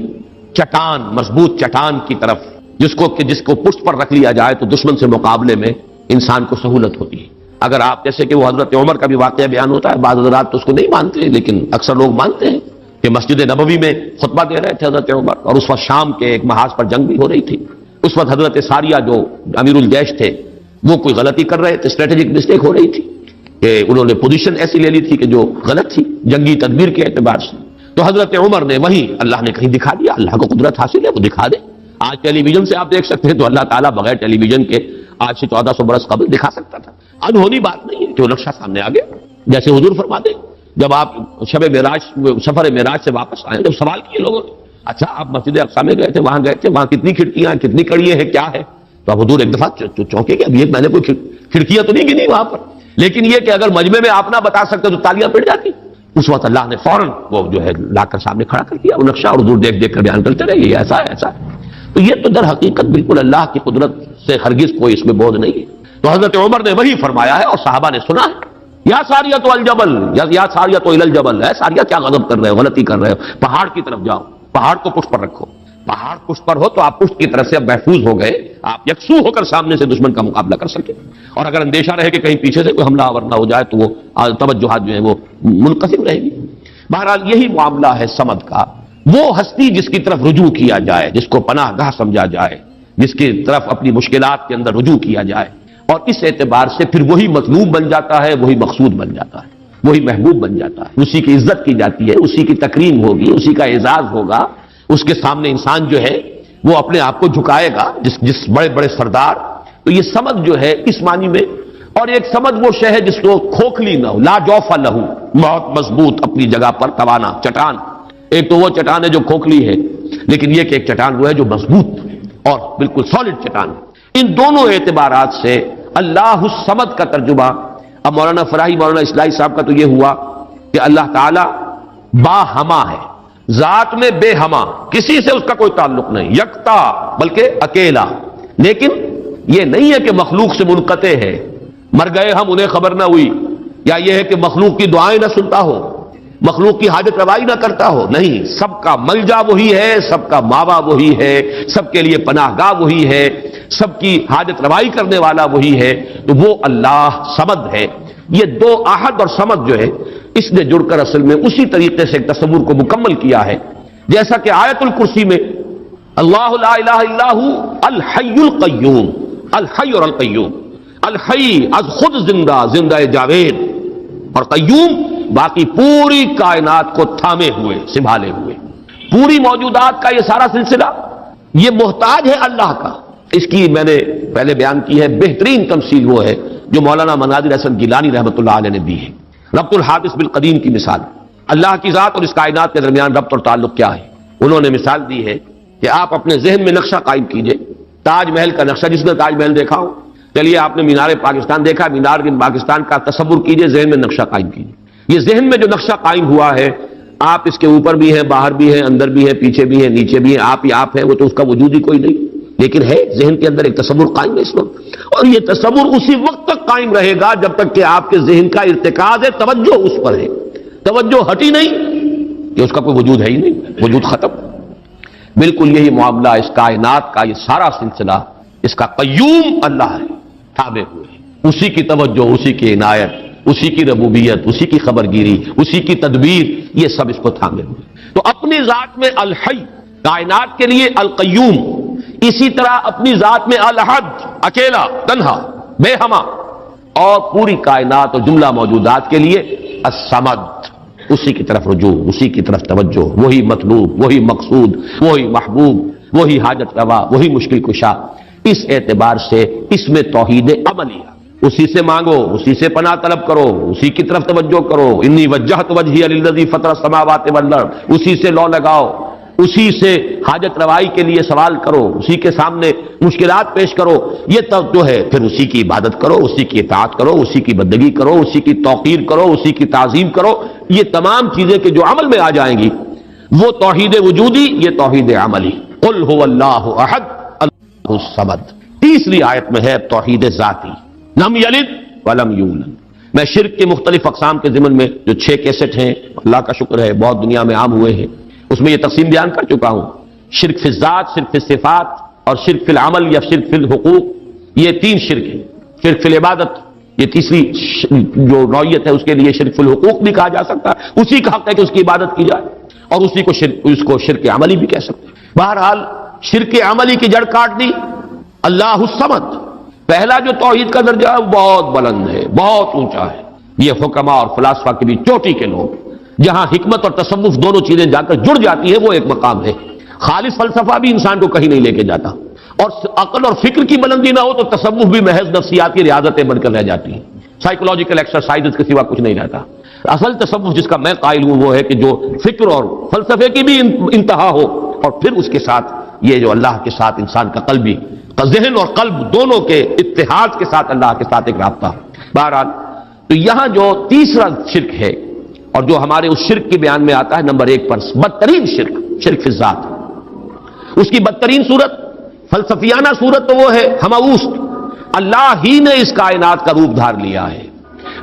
چٹان، مضبوط چٹان کی طرف جس کو پشت پر رکھ لیا جائے تو دشمن سے مقابلے میں انسان کو سہولت ہوتی ہے۔ اگر آپ جیسے کہ وہ حضرت عمر کا بھی واقعہ بیان ہوتا ہے، بعض حضرات تو اس کو نہیں مانتے لیکن اکثر لوگ مانتے ہیں کہ مسجد نبوی میں خطبہ دے رہے تھے حضرت عمر، اور اس وقت شام کے ایک محاذ پر جنگ بھی ہو رہی تھی، اس وقت حضرت ساریہ جو امیر الجیش تھے وہ کوئی غلطی کر رہے تھے، اسٹریٹجک مسٹیک ہو رہی تھی کہ انہوں نے پوزیشن ایسی لے لی تھی کہ جو غلط تھی جنگی تدبیر کے اعتبار سے، تو حضرت عمر نے وہی اللہ نے کہیں دکھا دیا، اللہ کو قدرت حاصل ہے وہ دکھا دے۔ آج ٹیلی ویژن سے آپ دیکھ سکتے ہیں تو اللہ تعالیٰ بغیر ٹیلی ویژن کے آج سے 1400 برس قبل دکھا سکتا تھا، انہونی بات نہیں ہے کہ وہ نقشہ سامنے آ گیا۔ جیسے حضور فرماتے جب آپ سفر معراج سے واپس آئے جب سوال کیے لوگوں نے، اچھا آپ مسجد اقصی میں گئے تھے وہاں کتنی کھڑکیاں ہیں، کتنی کڑیاں ہیں، کیا ہے؟ تو اب حضور ایک دفعہ چونکے کہ ابھی میں نے کوئی کھڑکیاں تو نہیں گنی وہاں پر، لیکن یہ کہ اگر مجمع میں آپ نہ بتا سکتے تو تالیاں پڑ جاتی۔ اس وقت اللہ نے فوراً وہ جو ہے لا کر سامنے کھڑا کر دیا وہ نقشہ، اور حضور دیکھ دیکھ کر بیان کرتے رہے یہ ایسا ہے ایسا ہے۔ تو یہ تو در حقیقت بالکل اللہ کی قدرت سے ہرگز کوئی اس میں بوجھ نہیں ہے۔ تو حضرت عمر نے وہی فرمایا ہے اور صحابہ نے سنا ہے، یا ساریہ تو الجبل، یا ساریہ تو الجبل، ہے ساریہ کیا غضب کر رہے ہو، غلطی کر رہے ہو، پہاڑ کی طرف جاؤ، پہاڑ کو پشت پر رکھو، پہاڑ پشت پر ہو تو آپ پشت کی طرف سے اب محفوظ ہو گئے، آپ یکسو ہو کر سامنے سے دشمن کا مقابلہ کر سکے، اور اگر اندیشہ رہے کہ کہیں پیچھے سے کوئی حملہ آور نہ ہو جائے تو وہ توجہات جو ہیں وہ منقسم رہے گی۔ بہرحال یہی معاملہ ہے صمد کا، وہ ہستی جس کی طرف رجوع کیا جائے، جس کو پناہ گاہ سمجھا جائے، جس کی طرف اپنی مشکلات کے اندر رجوع کیا جائے، اور اس اعتبار سے پھر وہی مطلوب بن جاتا ہے، وہی مقصود بن جاتا ہے، وہی محبوب بن جاتا ہے، اسی کی عزت کی جاتی ہے، اسی کی تکریم ہوگی، اسی کا اعزاز ہوگا، اس کے سامنے انسان جو ہے وہ اپنے آپ کو جھکائے گا، جس بڑے بڑے سردار۔ تو یہ سمد جو ہے اس معنی میں، اور ایک سمد وہ شے ہے جس کو کھوکھلی نہ ہو، لا جوف لہو، بہت مضبوط اپنی جگہ پر توانا چٹان۔ ایک تو وہ چٹان ہے جو کھوکھلی ہے، لیکن یہ کہ ایک چٹان وہ ہے جو مضبوط اور بالکل سالڈ چٹان۔ ان دونوں اعتبارات سے اللہ الصمد کا ترجمہ اب مولانا فراہی مولانا اصلاحی صاحب کا تو یہ ہوا کہ اللہ تعالی با ہما ہے، ذات میں بے ہما، کسی سے اس کا کوئی تعلق نہیں، یکتا بلکہ اکیلا، لیکن یہ نہیں ہے کہ مخلوق سے منقطع ہے، مر گئے ہم انہیں خبر نہ ہوئی، یا یہ ہے کہ مخلوق کی دعائیں نہ سنتا ہو، مخلوق کی حاجت روائی نہ کرتا ہو، نہیں، سب کا ملجا وہی ہے، سب کا ماوا وہی ہے، سب کے لیے پناہ گاہ وہی ہے، سب کی حاجت روائی کرنے والا وہی ہے، تو وہ اللہ صمد ہے۔ یہ دو احد اور صمد جو ہے اس نے جڑ کر اصل میں اسی طریقے سے تصور کو مکمل کیا ہے، جیسا کہ آیت الکرسی میں اللہ لا الہ الا ہو الحی القیوم، الحی اور القیوم، الحی از خود زندہ، زندہ جاوید، اور قیوم باقی پوری کائنات کو تھامے ہوئے، سنبھالے ہوئے، پوری موجودات کا یہ سارا سلسلہ یہ محتاج ہے اللہ کا۔ اس کی میں نے پہلے بیان کی ہے، بہترین تمثیل وہ ہے جو مولانا مناظر حسن گیلانی رحمۃ اللہ علیہ نے دی ہے، ربط الحادث بالقدیم کی مثال، اللہ کی ذات اور اس کائنات کے درمیان ربط اور تعلق کیا ہے، انہوں نے مثال دی ہے کہ آپ اپنے ذہن میں نقشہ قائم کیجئے، تاج محل کا نقشہ، جس نے تاج محل دیکھا ہو، چلیے آپ نے مینار پاکستان دیکھا، مینار پاکستان کا تصور کیجئے، ذہن میں نقشہ قائم کیجئے۔ یہ ذہن میں جو نقشہ قائم ہوا ہے، آپ اس کے اوپر بھی ہیں، باہر بھی ہیں، اندر بھی ہیں، پیچھے بھی ہیں، نیچے بھی ہیں، آپ ہی آپ ہیں، وہ تو اس کا وجود ہی کوئی نہیں، لیکن ہے ذہن کے اندر ایک تصور قائم ہے اس وقت، اور یہ تصور اسی وقت تک قائم رہے گا جب تک کہ آپ کے ذہن کا ارتکاز ہے، توجہ اس پر ہے، توجہ ہٹی نہیں کہ اس کا کوئی وجود ہے ہی نہیں، وجود ختم۔ بالکل یہی معاملہ اس کائنات کا، یہ سارا سلسلہ اس کا قیوم اللہ ہے، تھامے ہوئے ہیں، اسی کی توجہ، اسی کی عنایت، اسی کی ربوبیت، اسی کی خبرگیری، اسی کی تدبیر، یہ سب اس کو تھامے ہوئے۔ تو اپنی ذات میں الحی، کائنات کے لیے القیوم، اسی طرح اپنی ذات میں الاحد، اکیلا، تنہا، بے ہمہ، اور پوری کائنات اور جملہ موجودات کے لیے الصمد، اسی کی طرف رجوع، اسی کی طرف توجہ، وہی مطلوب، وہی مقصود، وہی محبوب، وہی حاجت روا، وہی مشکل کشا۔ اس اعتبار سے اس میں توحید عملیہ، اسی سے مانگو، اسی سے پناہ طلب کرو، اسی کی طرف توجہ کرو، انی وجہت وجہی للذی فطر السماوات والارض، اسی سے لو لگاؤ، اسی سے حاجت روائی کے لیے سوال کرو، اسی کے سامنے مشکلات پیش کرو، یہ تب جو ہے پھر اسی کی عبادت کرو، اسی کی اطاعت کرو، اسی کی بندگی کرو، اسی کی توقیر کرو، اسی کی تعظیم کرو۔ یہ تمام چیزیں کہ جو عمل میں آ جائیں گی وہ توحید وجودی، یہ توحید عملی۔ قل هو اللہ احد اللہ الصمد۔ تیسری آیت میں ہے توحید ذاتی، لم یلد ولم یولد۔ میں شرک کے مختلف اقسام کے ضمن میں جو 6 کیسٹ ہیں، اللہ کا شکر ہے بہت دنیا میں عام ہوئے ہیں، اس میں یہ تقسیم بیان کر چکا ہوں۔ شرک فی الذات، شرک فی الصفات، اور شرک فی العمل یا شرک فی الحقوق، یہ 3 شرک ہیں۔ شرک فی العبادت، یہ تیسری جو نوعیت ہے، اس کے لیے شرک فی الحقوق بھی کہا جا سکتا ہے، اسی کا حق ہے کہ اس کی عبادت کی جائے، اور اسی کو شرک عملی بھی کہہ سکتے ہیں۔ بہرحال شرک عملی کی جڑ کاٹ دی اللہ الصمد۔ پہلا جو توحید کا درجہ ہے وہ بہت بلند ہے، بہت اونچا ہے، یہ حکما اور فلاسفہ کی بھی چوٹی کے لوگ، جہاں حکمت اور تصوف دونوں چیزیں جا کر جڑ جاتی ہیں، وہ ایک مقام ہے۔ خالص فلسفہ بھی انسان کو کہیں نہیں لے کے جاتا، اور عقل اور فکر کی بلندی نہ ہو تو تصوف بھی محض نفسیاتی ریاضتیں بن کر رہ جاتی ہیں، سائیکولوجیکل ایکسرسائز کے سوا کچھ نہیں رہتا۔ اصل تصوف جس کا میں قائل ہوں وہ ہے کہ جو فکر اور فلسفے کی بھی انتہا ہو، اور پھر اس کے ساتھ یہ جو اللہ کے ساتھ انسان کا قلبی، ذہن اور قلب دونوں کے اتحاد کے ساتھ اللہ کے ساتھ ایک رابطہ۔ بہرحال تو یہاں جو تیسرا شرک ہے، اور جو ہمارے اس شرک کے بیان میں آتا ہے نمبر 1 پر، بدترین شرک، شرک فی الذات۔ اس کی بدترین صورت، فلسفیانہ صورت تو وہ ہے ہماوست، اللہ ہی نے اس کائنات کا روپ دھار لیا ہے۔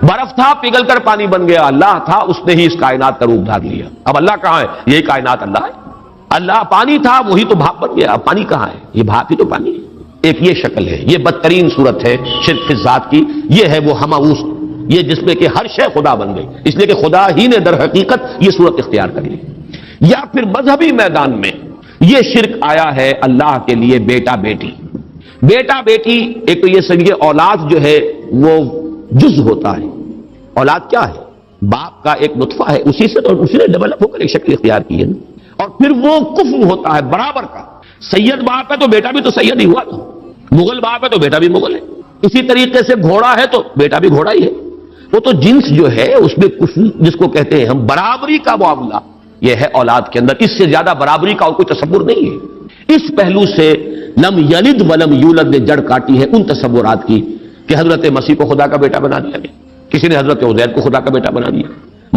برف تھا پگھل کر پانی بن گیا، اللہ تھا اس نے ہی اس کائنات کا روپ دھار لیا۔ اب اللہ کہاں ہے؟ یہی کائنات اللہ ہے۔ اللہ پانی تھا، وہی تو بھاپ بن گیا، اب پانی کہاں ہے؟ یہ بھاپ ہی تو پانی ہے۔ ایک یہ شکل ہے، یہ بدترین صورت ہے شرک فی الذات کی، یہ ہے وہ ہماوست، یہ جس میں کہ ہر شے خدا بن گئی، اس لیے کہ خدا ہی نے در حقیقت یہ صورت اختیار کر لی۔ یا پھر مذہبی میدان میں یہ شرک آیا ہے اللہ کے لیے بیٹا بیٹی۔ بیٹا بیٹی، ایک تو یہ سمجھے اولاد جو ہے وہ جز ہوتا ہے۔ اولاد کیا ہے؟ باپ کا ایک نطفہ ہے، اسی نے ڈیولپ ہو کر ایک شکل اختیار کی ہے نا، اور پھر وہ کفو ہوتا ہے برابر کا۔ سید باپ ہے تو بیٹا بھی تو سید ہی ہوا تھا، مغل باپ ہے تو بیٹا بھی مغل ہے، اسی طریقے سے گھوڑا ہے تو بیٹا بھی گھوڑا ہی ہے۔ وہ تو جنس جو ہے اس میں کفو جس کو کہتے ہیں ہم، برابری کا معاملہ یہ ہے اولاد کے اندر، اس سے زیادہ برابری کا اور کوئی تصور نہیں ہے۔ اس پہلو سے لم یلد ولم یولد نے جڑ کاٹی ہے ان تصورات کی کہ حضرت مسیح کو خدا کا بیٹا بنا دیا گیا، کسی نے حضرت عزیر کو خدا کا بیٹا بنا دیا،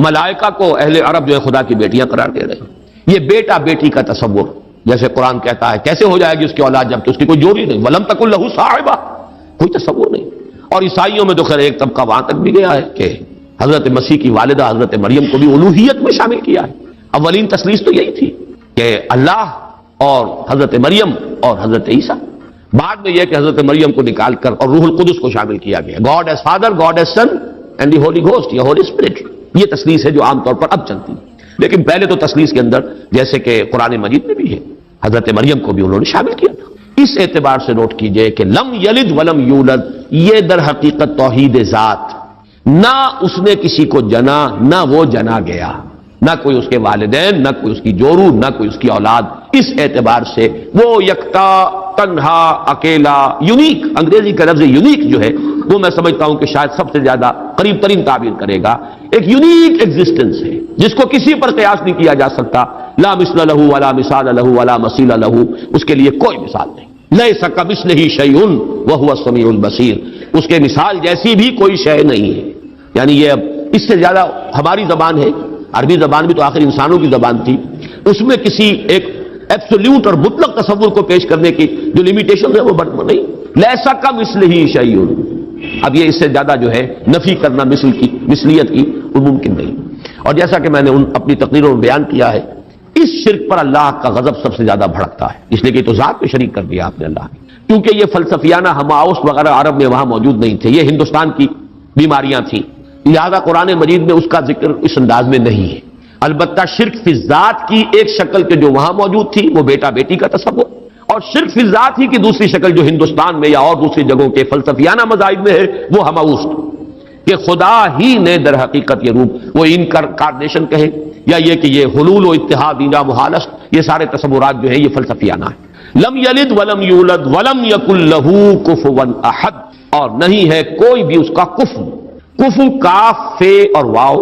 ملائکہ کو اہل عرب جو ہے خدا کی بیٹیاں قرار دے رہے ہیں۔ یہ بیٹا بیٹی کا تصور، جیسے قرآن کہتا ہے کیسے ہو جائے گی اس کی اولاد جب کہ اس کی کوئی جوڑی نہیں، ولم تکن لہ صاحبہ، کوئی تصور نہیں۔ اور عیسائیوں میں تو خیر ایک طبقہ وہاں تک بھی گیا ہے کہ حضرت مسیح کی والدہ حضرت مریم کو بھی الوہیت میں شامل کیا ہے۔ اولین تثلیث تو یہی تھی کہ اللہ اور حضرت مریم اور حضرت عیسیٰ، بعد میں یہ کہ حضرت مریم کو نکال کر اور روح القدس کو شامل کیا گیا، God is father, God is son and the holy ghost یا ہولی اسپرٹ۔ یہ تثلیث ہے جو عام طور پر اب چلتی ہے، لیکن پہلے تو تثلیث کے اندر جیسے کہ قرآن مجید میں بھی ہے، حضرت مریم کو بھی انہوں نے شامل کیا تھا۔ اس اعتبار سے نوٹ کیجئے کہ لم یلد ولم یولد یہ در حقیقت توحید ذات، نہ اس نے کسی کو جنا نہ وہ جنا گیا، نہ کوئی اس کے والدین، نہ کوئی اس کی جورو، نہ کوئی اس کی اولاد۔ اس اعتبار سے وہ یکتا، تنہا، اکیلا، یونیک، انگریزی کا لفظ یونیک جو ہے وہ میں سمجھتا ہوں کہ شاید سب سے زیادہ قریب ترین تعبیر کرے گا، ایک یونیک ایگزسٹنس ہے جس کو کسی پر قیاس نہیں کیا جا سکتا. لا مثل لہ ولا مثال لہ ولا مثیل لہ، اس کے لیے کوئی مثال نہیں. لیس کمثلہ شیء وہو السمیع البصیر، اس کے مثال جیسی بھی کوئی شے نہیں ہے. یعنی یہ اب اس سے زیادہ ہماری زبان ہے، عربی زبان بھی تو آخر انسانوں کی زبان تھی، اس میں کسی ایک ایبسولوٹ اور مطلق تصور کو پیش کرنے کی جو لمیٹیشن ہے وہ نہیں. لیسا کمثلہ شیء، اب یہ اس سے زیادہ جو ہے نفی کرنا مثلیت کی وہ ممکن نہیں. اور جیسا کہ میں نے اپنی تقریروں میں بیان کیا ہے، اس شرک پر اللہ کا غضب سب سے زیادہ بھڑکتا ہے، اس لیے کہ تو ذات میں شریک کر دیا آپ نے اللہ کی. کیونکہ یہ فلسفیانہ ہماؤس وغیرہ عرب میں وہاں موجود نہیں تھے، یہ ہندوستان کی بیماریاں تھیں، لہذا قرآن مجید میں اس کا ذکر اس انداز میں نہیں ہے. البتہ شرک فی ذات کی ایک شکل کے جو وہاں موجود تھی وہ بیٹا بیٹی کا تصور، اور شرک فی ذات ہی کی دوسری شکل جو ہندوستان میں یا اور دوسری جگہوں کے فلسفیانہ مذاہب میں ہے وہ ہماؤس کہ خدا ہی نے در حقیقت یہ روپ، وہ انکارنیشن کہیں یا یہ کہ یہ حلول و اتحاد یا محالس، یہ سارے تصورات جو ہیں یہ فلسفیانہ ہیں. لم یلد ولم یولد ولم یکن لہ کفوا احد، اور نہیں ہے کوئی بھی اس کا کفو. کفو کاف فے اور واو،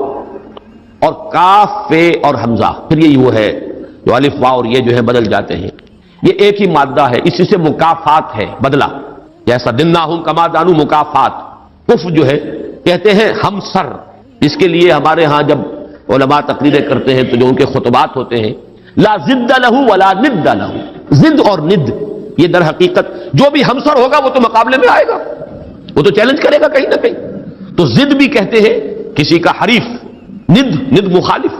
اور کاف فے اور حمزہ، پھر یہ وہ ہے جو الف واو اور یہ جو ہے بدل جاتے ہیں، یہ ایک ہی مادہ ہے، اسی سے مکافات ہے بدلہ، جیسا دناہم کما دانو مکافات. کف جو ہے کہتے ہیں ہم سر، اس کے لیے ہمارے ہاں جب علماء تقریریں کرتے ہیں تو جو ان کے خطبات ہوتے ہیں، لا ضد لہ ولا ند لہ، ضد اور ند یہ در حقیقت جو بھی ہمسر ہوگا وہ تو مقابلے میں آئے گا، وہ تو چیلنج کرے گا کہیں نہ کہیں. تو ضد بھی کہتے ہیں کسی کا حریف، ند مخالف.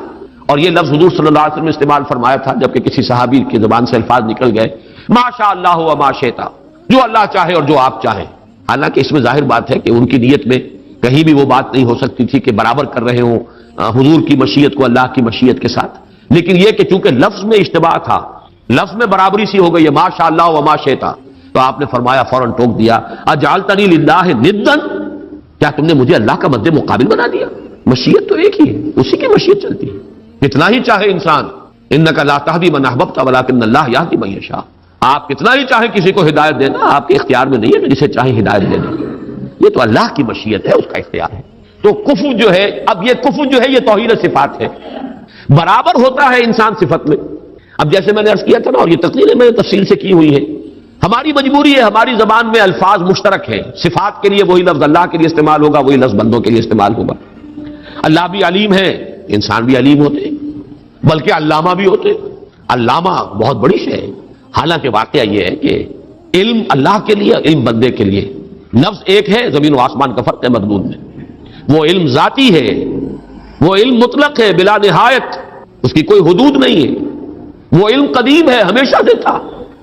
اور یہ لفظ حضور صلی اللہ علیہ وسلم نے استعمال فرمایا تھا جبکہ کسی صحابی کی زبان سے الفاظ نکل گئے، ما شاء اللہ و ما شئت، جو اللہ چاہے اور جو آپ چاہیں. حالانکہ اس میں ظاہر بات ہے کہ ان کی نیت میں کہیں بھی وہ بات نہیں ہو سکتی تھی کہ برابر کر رہے ہوں حضور کی مشیت کو اللہ کی مشیت کے ساتھ، لیکن یہ کہ چونکہ لفظ میں اشتباہ تھا، لفظ میں برابری سی ہو گئی ہے، ما شاء اللہ و ما شئت، تو آپ نے فرمایا فوراً ٹوک دیا، اجعلتنی للہ ندا، کیا تم نے مجھے اللہ کا مد مقابل بنا دیا؟ مشیت تو ایک ہی ہے، اسی کی مشیت چلتی ہے، کتنا ہی چاہے انسان. انک لا تہدی من احببت ولکن اللہ یہدی من یشاء، آپ کتنا ہی چاہیں کسی کو ہدایت دینا آپ کے اختیار میں نہیں ہے کہ جسے چاہیں ہدایت دے دیں، یہ تو اللہ کی مشیت ہے، اس کا اختیار ہے. تو کفر جو ہے، اب یہ کفر جو ہے یہ توہین صفات ہے، برابر ہوتا ہے انسان صفت میں. اب جیسے میں نے عرض کیا تھا نا، اور یہ تقریریں میں نے تفصیل سے کی ہوئی ہے، ہماری مجبوری ہے، ہماری زبان میں الفاظ مشترک ہیں، صفات کے لیے وہی لفظ اللہ کے لیے استعمال ہوگا، وہی لفظ بندوں کے لیے استعمال ہوگا. اللہ بھی علیم ہے، انسان بھی علیم ہوتے، بلکہ علامہ بھی ہوتے. علامہ بہت بڑی شے ہے. حالانکہ واقعہ یہ ہے کہ علم اللہ کے لیے، علم بندے کے لیے، لفظ ایک ہے، زمین و آسمان کا فرق ہے مضمون میں. وہ علم ذاتی ہے، وہ علم مطلق ہے بلا نہایت، اس کی کوئی حدود نہیں ہے. وہ علم قدیم ہے، ہمیشہ سے تھا،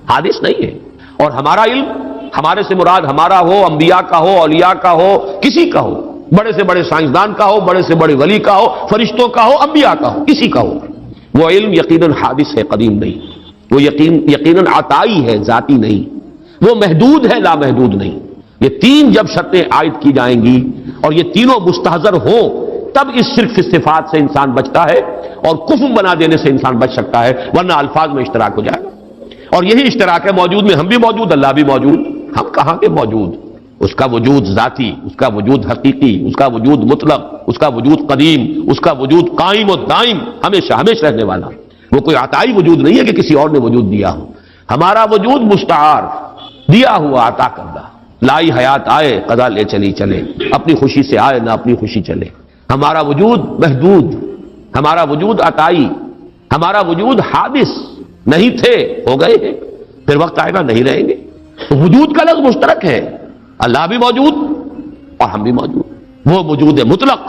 حادث نہیں ہے. اور ہمارا علم، ہمارے سے مراد ہمارا ہو، انبیاء کا ہو، اولیاء کا ہو، کسی کا ہو، بڑے سے بڑے سائنسدان کا ہو، بڑے سے بڑے ولی کا ہو، فرشتوں کا ہو، انبیاء کا ہو، کسی کا ہو، وہ علم یقیناً حادث ہے، قدیم نہیں. وہ یقیناً عطائی ہے، ذاتی نہیں. وہ محدود ہے، لامحدود نہیں. یہ تین جب شرطیں عائد کی جائیں گی اور یہ تینوں مستحضر ہوں تب اس شرک فی صفات سے انسان بچتا ہے اور کفر بنا دینے سے انسان بچ سکتا ہے، ورنہ الفاظ میں اشتراک ہو جائے گا. اور یہی اشتراک ہے موجود میں، ہم بھی موجود، اللہ بھی موجود. ہم کہاں کے موجود؟ اس کا وجود ذاتی، اس کا وجود حقیقی، اس کا وجود مطلق، اس کا وجود قدیم، اس کا وجود قائم و دائم، ہمیشہ ہمیشہ رہنے والا. وہ کوئی عطائی وجود نہیں ہے کہ کسی اور نے وجود دیا ہو. ہمارا وجود مستعار، دیا ہوا، عطا کردہ. لائی حیات آئے، قضا لے چلی چلے، اپنی خوشی سے آئے نہ اپنی خوشی چلے. ہمارا وجود محدود، ہمارا وجود عطائی، ہمارا وجود حادث. نہیں تھے، ہو گئے ہیں، پھر وقت آئے گا نہیں رہیں گے. تو وجود کا لفظ مشترک ہے، اللہ بھی موجود اور ہم بھی موجود. وہ وجود مطلق،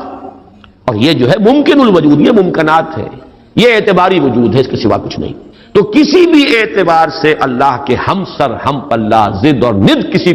اور یہ جو ہے ممکن الوجود، یہ ممکنات ہے، یہ اعتباری وجود ہے، اس کے سوا کچھ نہیں. تو کسی بھی اعتبار سے اللہ کے ہم سر ہم پلہ ضد اور ند کسی